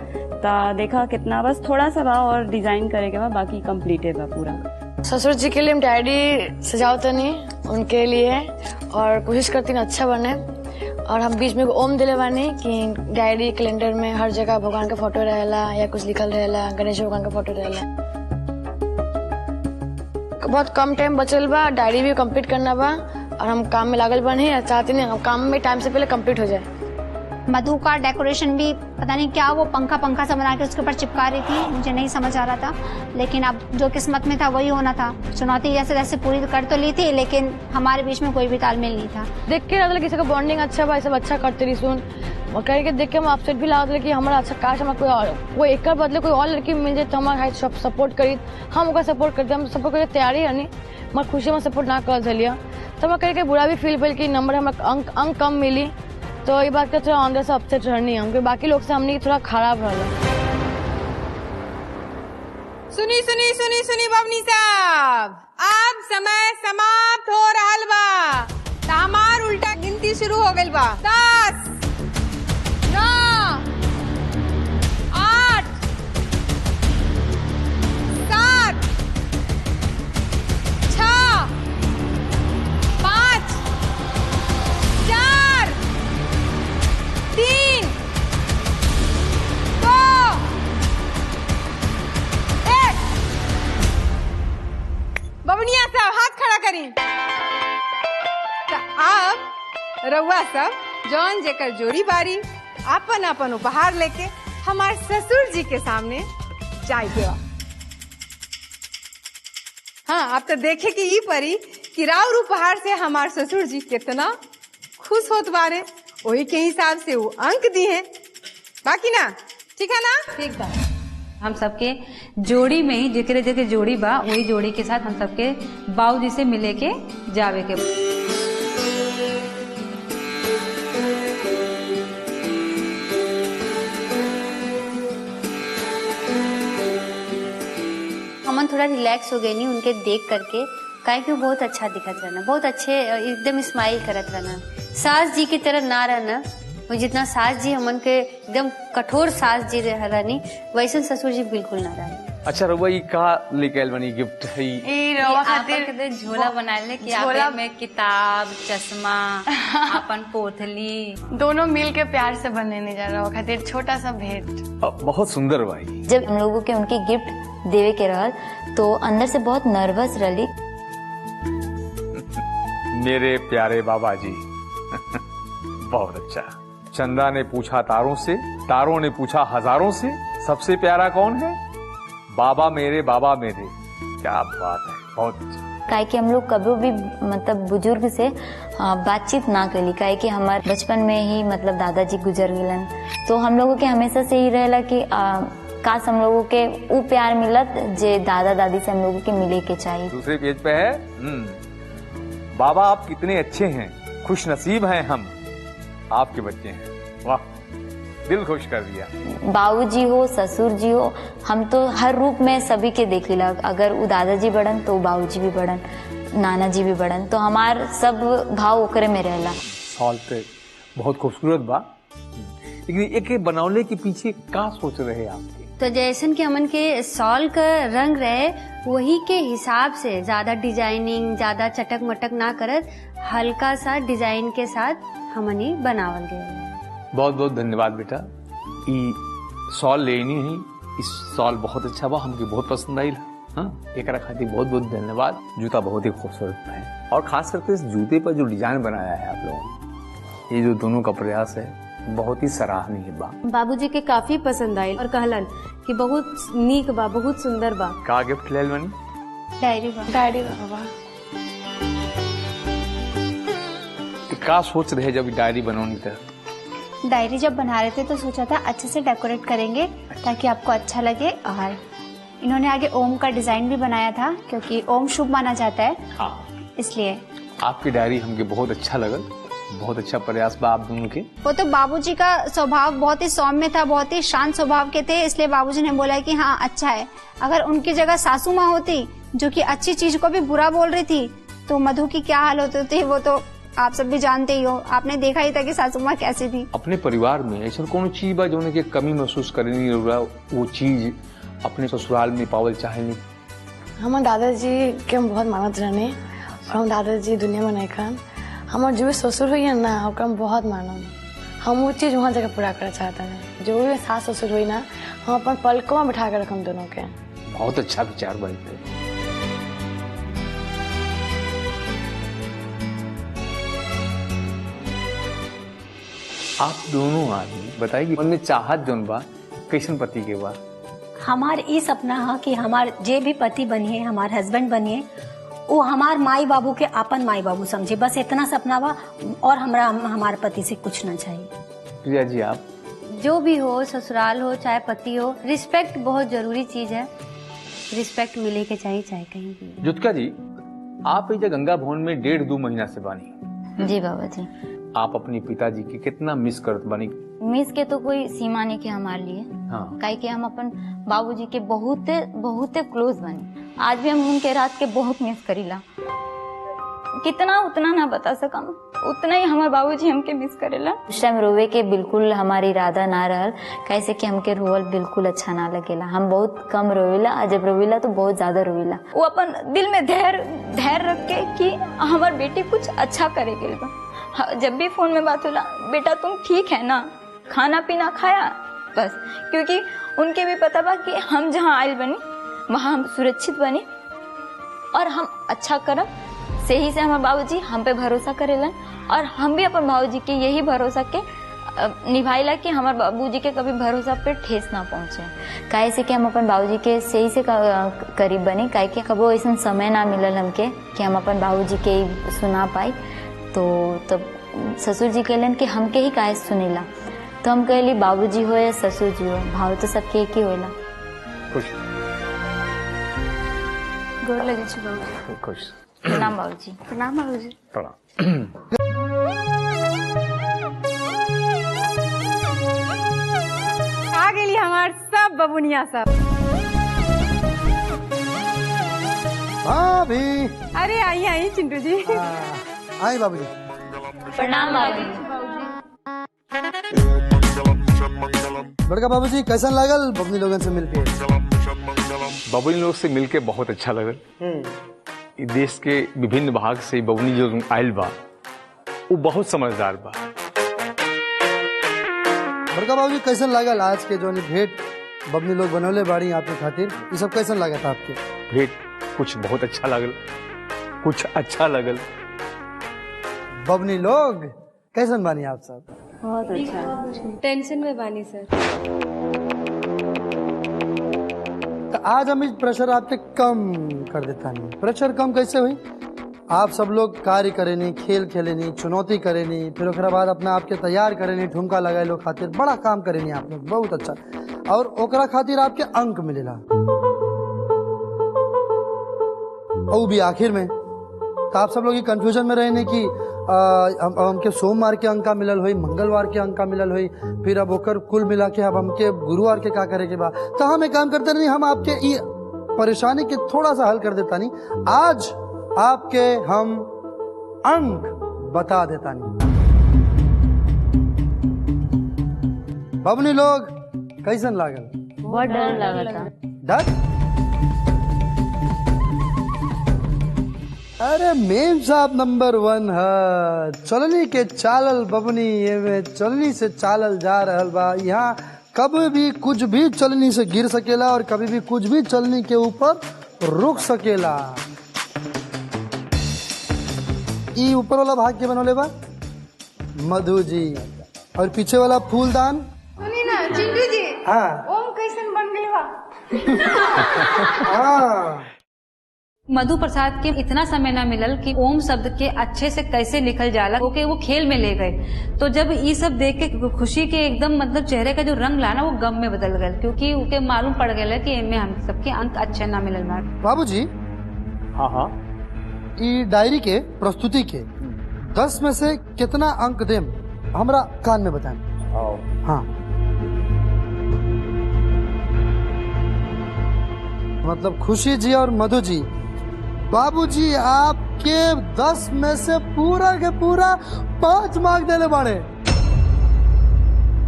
[SPEAKER 12] ता देखा कितना बस थोड़ा सा बा और डिजाइन करे के बा, बाकी कंप्लीट है बा पूरा।
[SPEAKER 15] ससुर जी के लिए हम डायरी सजावत नहीं उनके लिए और कोशिश करती हैं अच्छा बने। और हम बीच में ओम दिले बानी कि डायरी कैलेंडर में हर जगह भगवान का फोटो रहेला या कुछ लिखल रहेला, गणेश भगवान का फोटो रहेला। बहुत कम टाइम बचल बा, डायरी भी कंप्लीट करना बा और हम काम में लागल बने, चाहते नहीं हम काम में टाइम से पहले कंप्लीट हो जाए।
[SPEAKER 9] मधु का डेकोरेशन भी पता नहीं क्या वो पंखा सा बना के उसके ऊपर चिपका रही थी, मुझे नहीं समझ आ रहा था, लेकिन अब जो किस्मत में था वही होना था। चुनौती जैसे जैसे पूरी कर तो ली थी लेकिन हमारे बीच में कोई भी तालमेल नहीं था।
[SPEAKER 15] देख के लगता किसी का बॉन्डिंग अच्छा बा, सब अच्छा करते रही सुन और करके देख के हम अपसेट भी लागत कि हमारा अच्छा काश हमारा कोई एक बदले कोई और लड़की मिल जाए तो हमारा सपोर्ट करी, हम ओका सपोर्ट करते, हम सपोर्ट करके तैयारी है नहीं मगर खुशी में सपोर्ट ना कर लिया तो हम करके बुरा भी फील भेल कि नंबर हमारा अंक कम मिली। तो ये बात का थोड़ा अंदर से अपसेट रहनी है बाकी लोग से हमने थोड़ा खराब रहा।
[SPEAKER 10] सुनी सुनी सुनी सुनी बबनी साहब, अब समय समाप्त हो रहल बा, तो हमार उल्टा गिनती शुरू हो गई बा। 10, 9, 8, 7, 6, 5, 4, 3, 2, 1। बबनिया साहब हाथ खड़ा करी। तो अब रउआ सब जौन जेकर जोड़ी बारी अपन अपन उपहार लेके हमारे ससुर जी के सामने जाए के बा। हाँ आप तो देखे कि ई परी कि राउर उपहार से हमारे ससुर जी कितना खुश होत बारे, वही के हिसाब से वो अंक दी है। बाकी ना ठीक है ना?
[SPEAKER 1] ठीक बा। हम सबके जोड़ी में ही जेकरे जेके जोड़ी बा वही जोड़ी के साथ हम सबके बाबूजी से मिले के जावे के।
[SPEAKER 13] हमन थोड़ा रिलैक्स हो गए नहीं उनके देख करके, काहे कि वो बहुत अच्छा दिखत रहना, बहुत अच्छे एकदम स्माइल करत रहना। सास जी की तरह ना रहना, वो जितना सास जी हमन के एकदम कठोर सास जी रहनी वैसे ससुर जी बिल्कुल ना रहे।
[SPEAKER 4] अच्छा रउआ ई का लेके आइल बनी गिफ्ट है?
[SPEAKER 1] ई रउआ खातिर झोला बनाले कि झोला में किताब, चश्मा, अपन पोथली
[SPEAKER 15] दोनों मिल के प्यार से बनने जा रहा खातिर छोटा सा भेंट।
[SPEAKER 4] बहुत सुंदर भाई।
[SPEAKER 8] जब हम लोगों के उनकी गिफ्ट देवे के रहल तो अंदर से बहुत नर्वस रही।
[SPEAKER 4] मेरे प्यारे बाबा जी बहुत अच्छा। चंदा ने पूछा तारों से, तारों ने पूछा हजारों से, सबसे प्यारा कौन है? बाबा मेरे, बाबा मेरे। क्या बात है, बहुत अच्छा।
[SPEAKER 8] काहे कि हम लोग कभी भी मतलब बुजुर्ग से बातचीत ना करी, काहे कि हमारे बचपन में ही मतलब दादाजी गुजर गलन, तो हम लोगों के हमेशा से ही रहेला कि काश हम लोगों के वो प्यार मिलत जे दादा दादी से हम लोगों के मिले के चाहिए।
[SPEAKER 4] दूसरे पेज पे है बाबा आप कितने अच्छे हैं, खुश नसीब हैं हम, आपके बच्चे हैं। वाह, दिल खुश कर दिया।
[SPEAKER 8] बाबूजी हो, ससुर जी हो, हम तो हर रूप में सभी के देखिला। अगर वो दादाजी बड़न तो बाबूजी भी बड़न, नाना जी भी बड़न, तो हमार सब भाव ओकरे में रहला।
[SPEAKER 4] सॉल पे बहुत खूबसूरत बा, लेकिन एक बनौले के पीछे का सोच रहे आपके?
[SPEAKER 13] तो जैसन कि हमन के सॉल का रंग रहे वही के हिसाब से ज्यादा डिजाइनिंग, ज्यादा चटक मटक ना करत, हल्का सा डिजाइन के साथ हमनी बनावल गए।
[SPEAKER 4] बहुत बहुत धन्यवाद बेटा। ई सॉल लेनी है, इस सॉल बहुत अच्छा बा, हमके बहुत पसंद आई। हाँ, एक खातिर बहुत बहुत धन्यवाद। जूता बहुत ही खूबसूरत है और खास करके इस जूते पर जो डिजाइन बनाया है आप लोगों ने, ये जो दोनों का प्रयास है बहुत ही सराहनीय बा।
[SPEAKER 5] बाबूजी के काफी पसंद आई और कहलन कि बहुत नीक बा, बहुत सुंदर बा।
[SPEAKER 4] का गिफ्ट लेल बनी?
[SPEAKER 9] डायरी बाबा।
[SPEAKER 4] का सोच रहे जब डायरी बनौनी था?
[SPEAKER 9] डायरी जब बना रहे थे तो सोचा था अच्छे से डेकोरेट करेंगे ताकि आपको अच्छा लगे। और इन्होंने आगे ओम का डिजाइन भी बनाया था क्योंकि ओम शुभ माना जाता है, इसलिए।
[SPEAKER 4] आपकी डायरी हमके बहुत अच्छा लगल, बहुत अच्छा प्रयास बा आप दोनों के।
[SPEAKER 9] वो तो बाबूजी का स्वभाव बहुत ही सौम्य था, बहुत ही शांत स्वभाव के थे, इसलिए बाबूजी ने बोला कि हाँ अच्छा है। अगर उनकी जगह सासू माँ होती जो कि अच्छी चीज को भी बुरा बोल रही थी तो मधु की क्या हाल होती थी वो तो आप सब भी जानते ही हो। आपने देखा ही था कि सासू माँ कैसी थी।
[SPEAKER 4] अपने परिवार में ऐसा कौन चीज बा जो उनके कमी महसूस करनी रहा, वो चीज अपने ससुराल में पावल चाहेनी?
[SPEAKER 15] हमार दादाजी के हम बहुत मानत रहने और हम दादाजी दुनिया में नहीं खान। हमार जो भी ससुर हुई है ना ओकरा हम बहुत मानम। हम वो चीज वहाँ जगह पूरा करना चाहता है। जो भी सास ससुर हुई ना हम अपन पलकों में बिठा कर रखम दोनों के।
[SPEAKER 4] बहुत अच्छा विचार बनते। आप दोनों आदमी बताइए उनमें चाहत जोन बा कैसन पति के बा?
[SPEAKER 7] हमार ई सपना है कि हमार जे भी पति बनिए, हमार हस्बैंड बनिए, वो हमार माई बाबू के अपन माई बाबू समझे, बस इतना सपना बा। और हमरा हमारे पति से कुछ ना चाहिए।
[SPEAKER 4] प्रिया जी आप?
[SPEAKER 13] जो भी हो, ससुराल हो चाहे पति हो, रिस्पेक्ट बहुत जरूरी चीज है। रिस्पेक्ट मिले के चाहिए चाहे कहीं भी।
[SPEAKER 4] जुत्का जी आप इधर गंगा भवन में 1.5-2 महीना से बानी।
[SPEAKER 8] जी बाबा जी।
[SPEAKER 4] आप अपने पिताजी की कितना मिस करत बानी?
[SPEAKER 8] मिस के तो कोई सीमा नहीं के हमारे लिए।
[SPEAKER 4] हाँ।
[SPEAKER 8] काहे कि हम अपन बाबूजी के बहुत बहुत क्लोज बनी। आज भी हम उनके रात के बहुत मिस करीला। कितना उतना ना बता सकम, उतना ही हमारे बाबूजी हमके मिस करेला। उस टाइम रोवे के बिल्कुल हमारी इरादा ना रहल, कैसे कि हमके रोवल बिल्कुल अच्छा ना लगेला। हम बहुत कम रोवेला, जब रोवेला तो बहुत ज्यादा रोवेला। वो अपन दिल में धैर्य रख के कि हमार बेटी कुछ अच्छा करे के बा। जब भी फोन में बात होला, बेटा तुम ठीक है ना, खाना पीना खाया, बस। क्योंकि उनके भी पता बा कि हम जहाँ आयल बनी वहाँ हम सुरक्षित बनी और हम अच्छा करब। सही से हमारे बाबूजी हम पे भरोसा करेलन और हम भी अपन बाबूजी के यही भरोसा के निभाइला कि हमारे बाबूजी के कभी भरोसा पे ठेस ना पहुंचे। काहे से कि हम अपन बाबूजी के सही से करीब बने। काहे कि कबो ऐसा समय ना मिलल हमके कि हम अपन बाबूजी के सुना पाई। तो तब ससुर जी कहलन कि हमके ही काहे सुनेला, तो हम कहली बाबूजी हो या ससुर जी हो, भाव तो सबके एक ही होला।
[SPEAKER 4] खुश
[SPEAKER 14] गोर लगे छी बाबूजी।
[SPEAKER 4] खुश।
[SPEAKER 8] प्रणाम बाबूजी।
[SPEAKER 14] प्रणाम बाबूजी।
[SPEAKER 4] प्रणाम।
[SPEAKER 10] आ गेली हमार सब बबुनिया सब।
[SPEAKER 2] हाँ भी।
[SPEAKER 10] अरे आई चिंटू जी।
[SPEAKER 2] आई बाबूजी।
[SPEAKER 8] प्रणाम बाबूजी।
[SPEAKER 2] बड़का बाबूजी कैसा लागल बबनी लोगन से मिलके?
[SPEAKER 4] बबनी लोग से मिलके बहुत अच्छा लगल। देश के विभिन्न भाग से बबनी जो आयल बा वो बहुत समझदार बा।
[SPEAKER 2] बड़का बाबूजी कैसन लागल आज के जो भेंट बबनी लोग बनौले बाड़ी आपके खातिर, ये सब कैसन लगा था आपके?
[SPEAKER 4] भेंट कुछ बहुत अच्छा लगल, कुछ अच्छा लगल।
[SPEAKER 2] बबनी लोग कैसन बानी आप सब?
[SPEAKER 5] बहुत अच्छा। टेंशन में बानी सर।
[SPEAKER 2] तो आज हम इस प्रेशर आपके कम कर देता नहीं। प्रेशर कम कैसे हुई? आप सब लोग कार्य करेनी, खेल खेलेनी, चुनौती करेनी, फिर ओकरा बाद अपना आपके तैयार करेनी, ठुमका लगाए लोग खातिर बड़ा काम करेनी आप लोग, बहुत अच्छा। और ओकरा खातिर आपके अंक मिलेला, और भी आखिर में। तो आप सब लोग कंफ्यूजन में रहने की हमके सोमवार के अंका मिलल हुई, मंगलवार के अंका मिलल हुई, फिर अब ओकर कुल मिला के अब हमके गुरुवार के का करे के बाद। तो हम एक काम करते नहीं, हम आपके ये परेशानी के थोड़ा सा हल कर देता नहीं। आज आपके हम अंक बता देता नहीं। बबनी लोग कैसन लागल?
[SPEAKER 8] बहुत डर लगा था।
[SPEAKER 2] डर? अरे मेम साहब नंबर 1 है। चलनी के चालल बबनी, ये में चलनी से चालल जा रहल बा। यहाँ कभी भी कुछ भी चलनी से गिर सकेला और कभी भी कुछ भी चलनी के ऊपर रुक सकेला। ई ऊपर वाला भाग के बनोले बा मधु जी, और पीछे वाला फूलदान।
[SPEAKER 3] सुनी ना चिंटू जी।
[SPEAKER 2] हाँ।
[SPEAKER 3] ओम कैसन बन गए
[SPEAKER 1] मधु प्रसाद के इतना समय न मिलल कि ओम शब्द के अच्छे से कैसे लिखल जाला, ओके वो खेल में ले गए। तो जब ये सब देख के खुशी के एकदम मतलब चेहरे का जो रंग लाना वो गम में बदल गए, क्योंकि उनके मालूम पड़ गया कि इनमें हम सबके अंक अच्छे ना मिलल बा।
[SPEAKER 2] बाबूजी,
[SPEAKER 4] हाँ हाँ,
[SPEAKER 2] ई डायरी के प्रस्तुति के 10 में से कितना अंक देम हमरा कान में बताएं। हाँ, मतलब खुशी जी और मधु जी, बाबूजी आपके 10 में से पूरा के पूरा 5 मार्क देने बाड़े।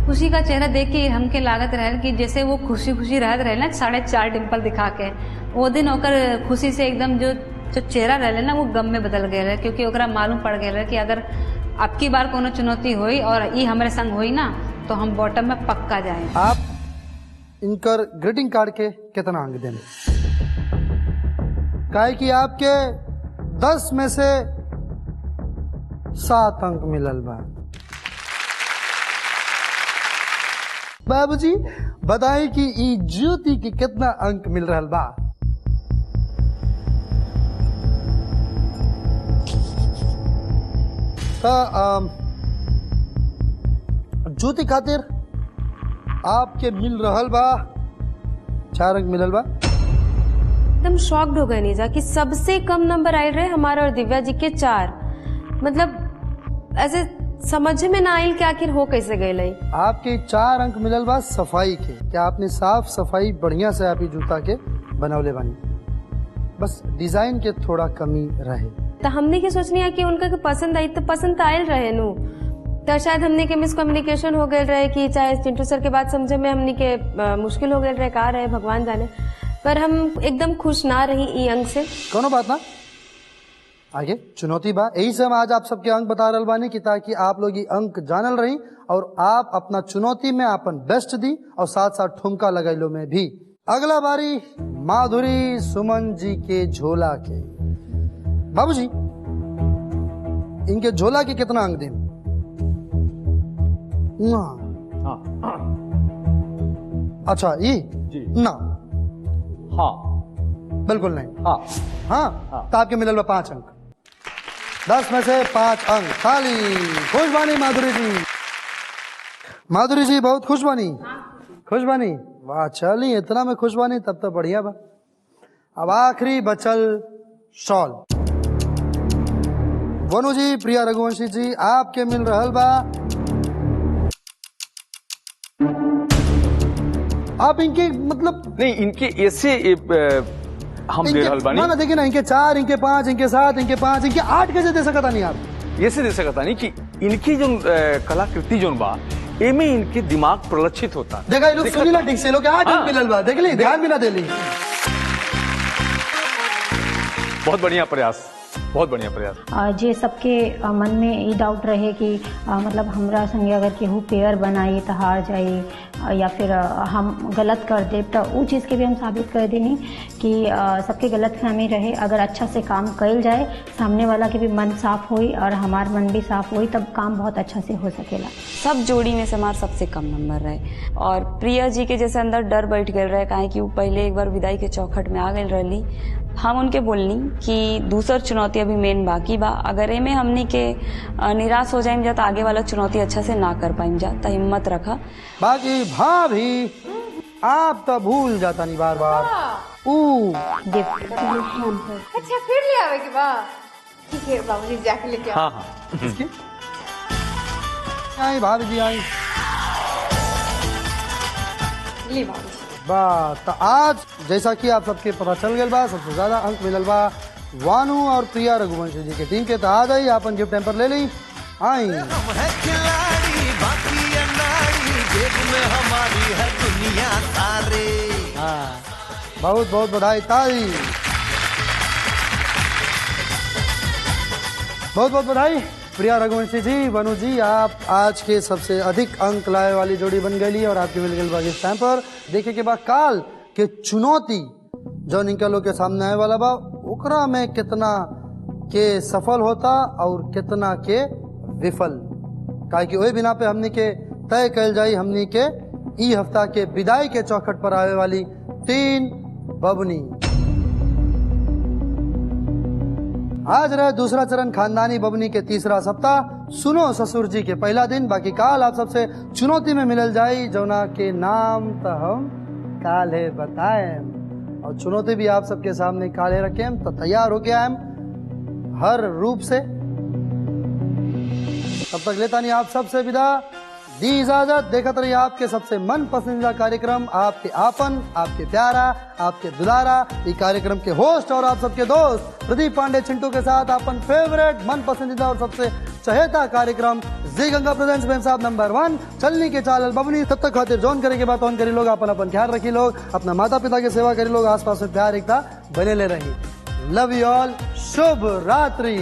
[SPEAKER 1] खुशी का चेहरा देख के हमके लागत रहे कि जैसे वो खुशी खुशी रहत रहे ना 4.5 डिम्पल दिखा के, वो दिन होकर खुशी से एकदम जो चेहरा रहे ना वो गम में बदल गया है, क्योंकि ओकरा मालूम पड़ गया कि अगर अब की बार कोनो चुनौती हुई और ये हमारे संग हुई ना तो हम बॉटम में पक्का जाए।
[SPEAKER 2] आप इनकर ग्रीटिंग कार्ड के कितना अंक देंगे? काहे कि आपके 10 में से 7 अंक मिलल बा। बाबूजी बताएं कि ई ज्योति के कितना अंक मिल रहा बा? ज्योति खातिर आपके मिल रहल बा 4 अंक मिलल बा।
[SPEAKER 5] एकदम शॉक्ड हो गए नीजा कि सबसे कम नंबर आए रहे हमारा और दिव्या जी के 4। मतलब ऐसे समझ में ना आयल कि आखिर हो कैसे गए।
[SPEAKER 2] आपके 4 अंक मिलल बा सफाई के, क्या आपने साफ सफाई बढ़िया से आप जूता के बनौले बानी, बस डिजाइन के थोड़ा कमी रहे।
[SPEAKER 5] तो हमने की सोचनी है कि उनका के पसंद आई तो पसंद आयल रहे नु, तो शायद हमने के मिसकम्युनिकेशन हो गए रहे कि चाहे चिंटू सर के बात समझे में हमने के मुश्किल हो गए रहे, कहा रहे भगवान जाने, पर हम एकदम खुश ना रही ई अंक से।
[SPEAKER 2] कोनो बात ना, आगे चुनौती बा, यही से हम आज आप सबके अंक बता रहल बानी कि ताकि आप लोग ये अंक जानल रही और आप अपना चुनौती में अपन बेस्ट दी और साथ साथ ठुमका लगैलो में भी। अगला बारी माधुरी सुमन जी के झोला के। बाबूजी इनके झोला के कितना अंक दें? ना अच्छा ये ना,
[SPEAKER 4] हाँ
[SPEAKER 2] बिल्कुल नहीं,
[SPEAKER 4] हाँ
[SPEAKER 2] हाँ, तो आपके मिलल 5 अंक। 10 में से 5 अंक खाली। खुश बानी माधुरी जी? माधुरी जी बहुत खुश बानी? खुश बानी, वाह चली, इतना में खुश बानी तब तो बढ़िया बा। अब आखिरी बचल शॉल। वनु जी, प्रिया रघुवंशी जी, आपके मिल रहल बा। आप इनके मतलब
[SPEAKER 4] नहीं, इनके ऐसे हम दे रहल बानी
[SPEAKER 2] ना, देखिए ना, इनके 4, इनके 5, इनके 7, इनके 5, इनके 8 कैसे दे सकता नहीं आप?
[SPEAKER 4] ऐसे दे सकता नहीं कि इनकी जो कलाकृति जो बा एमे इनके दिमाग प्रलक्षित होता।
[SPEAKER 2] देखा लोग सुनी ना ठीक से, लोग 8 अंक मिलल बा, देख ली, ध्यान भी ना दे ली।
[SPEAKER 4] बहुत बढ़िया प्रयास, बहुत बढ़िया प्रयास।
[SPEAKER 7] जे सबके मन में ये डाउट रहे कि मतलब हमरा संगे अगर केहू पेयर बनाई तो हार जाई या फिर हम गलत कर दे, तो वो चीज़ के भी हम साबित कर देनी कि सबके गलत फहमी रहे। अगर अच्छा से काम कल जाए, सामने वाला के भी मन साफ हुई और हमार मन भी साफ हुई, तब काम बहुत अच्छा से हो सकेला।
[SPEAKER 12] सब जोड़ी में से हमारे सबसे कम नंबर रहे और प्रिया जी के जैसे अंदर डर बैठ गए रहे, काहे कि वो पहले एक बार विदाई के चौखट में आ गई रही। हम उनके बोलनी कि दूसर चुनौती अभी मेन बाकी बा, अगर एमे हमनी के निराश हो जाए तो आगे वाला चुनौती अच्छा से ना कर पाएम जा, तो हिम्मत रखा।
[SPEAKER 2] बाकी भाभी आप तो भूल जाता नहीं बार बार।
[SPEAKER 10] अच्छा फिर ले आवे के बा? ठीक है बाबूजी, जाके लेके आओ।
[SPEAKER 4] हाँ हाँ,
[SPEAKER 2] आई भाभी जी आई।
[SPEAKER 10] ले बाबूजी।
[SPEAKER 2] तो आज जैसा कि आप सबके पता चल गया बा, सबसे ज्यादा अंक मिलल बा वानु और प्रिया रघुवंशी जी के टीम के। तो आ जाइए अपन गिफ्ट टेम्पर ले ली। आई हाँ, बहुत बहुत बधाई, ताली, बहुत बहुत बधाई प्रिया रघुवंशी जी, वनु जी, आप आज के सबसे अधिक अंक लाए वाली जोड़ी बन गई और आपकी मिल गई गिफ्ट टेम्पर। देखे के बाद काल के चुनौती जो इनके लोग के सामने आए वाला बा, ओकरा में कितना के सफल होता और कितना के विफल, काहे कि वही बिना पे हमनी के तय कल जाई हमनी के ई हफ्ता के विदाई के चौखट पर आवे वाली 3 बबनी। आज रहे दूसरा चरण खानदानी बबनी के तीसरा सप्ताह। सुनो ससुर जी के पहला दिन। बाकी काल आप सबसे चुनौती में मिलल जाई जौना के नाम तो हम काले बताए और चुनौती भी आप सबके सामने काले रखे तो तैयार हो गया हर रूप से। तब तक लेता नहीं आप सबसे विदा, दी इजाजत। देखते रहिए आपके सबसे मन पसंदीदा कार्यक्रम, आपके आपन, आपके प्यारा, आपके दुलारा, ये कार्यक्रम के होस्ट और आप सबके दोस्त प्रदीप पांडे चिंटू के साथ अपन फेवरेट मन पसंदीदा और सबसे चहेता कार्यक्रम जी गंगा प्रेजेंट्स में साहब नंबर 1 चलनी के चालल बबनी। तब तक खातिर जोन करे के बात ऑन करी लोग, अपन अपन ख्याल रखी लोग, अपना माता पिता की सेवा करी लोग, आसपास में प्यार एकता बने ले रही। लव यू ऑल, शुभ रात्रि।